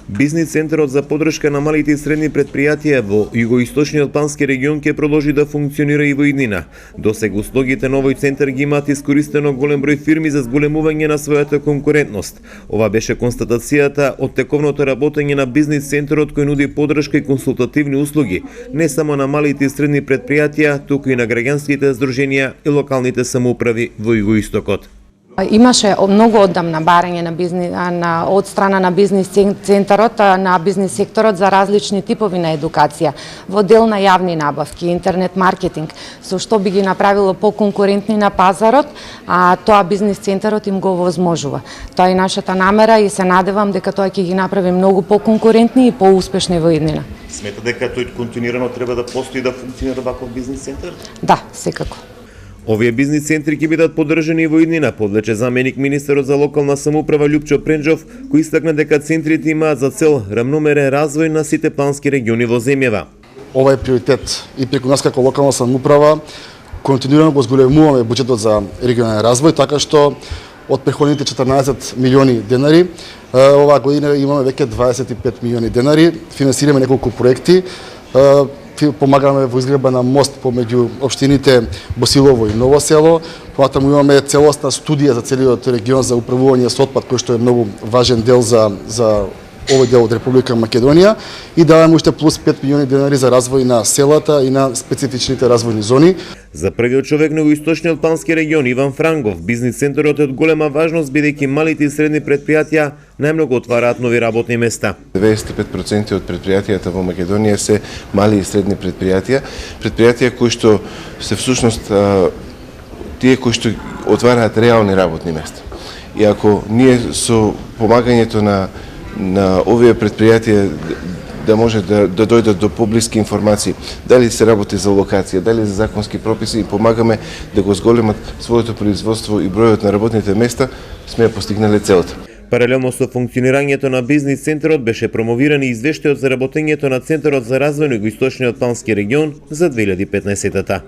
Бизнис центарот за поддршка на малите и средни предпријатија во југоисточниот плански регион ќе продолжи да функционира и во иднина. Досега услугите на овој центар ги имаат искористено голем број фирми за зголемување на својата конкурентност. Ова беше констатацијата од тековното работење на бизнис центарот кој нуди поддршка и консултативни услуги не само на малите и средни предпријатија, туку и на граѓанските здруженија и локалните самоуправи во југоистокот. Имаше многу одамна барање од страна на бизнис центарот, на бизнис секторот за различни типови на едукација, во дел на јавни набавки, интернет маркетинг, со што би ги направило поконкурентни на пазарот, а тоа бизнис центарот им го овозможува. Тоа е нашата намера и се надевам дека тоа ќе ги направи многу поконкурентни и поуспешни во иднина. Смета дека тој континуирано треба да постои да функционира ваков бизнис центар? Да, секако. Овие бизнис центри ќе бидат поддржани и во иднина, подлече заменик министерот за локална самоуправа Љупчо Пренџов, кој истакна дека центрите имаат за цел рамномерен развој на сите плански региони во земјава. Ова е приоритет и преку нас како локална самоуправа континуирано го зголемуваме буџетот за регионален развој, така што од претходните 14 милиони денари, оваа година имаме веќе 25 милиони денари, финансираме неколку проекти, помагаме во изградба на мост помеѓу општините Босилово и Ново село. Понатаму имаме целосна студија за целиот регион за управување со отпад, кој што е многу важен дел за овој дел од Република Македонија, и даваме уште плюс 5 милиони денари за развој на селата и на специфичните развојни зони. За првиот човек на югоисточниот плански регион Иван Франгов, бизнис центарот е од голема важност бидејќи малите и средни предпријатија најмногу отвараат нови работни места. 95% од предпријатијата во Македонија се мали и средни предпријатија кои што се всушност тие кои што отвараат реални работни места. И ако ние со помагањето на овие предпријатија да може да дојдат до поблиски информации, дали се работи за локација, дали за законски прописи, и помагаме да го зголемат своето производство и бројот на работните места, сме ја постигнале целта. Паралелно со функционирањето на бизнис центарот беше промовиран и извештајот за работењето на Центарот за развој на југоисточниот плански регион за 2015-та.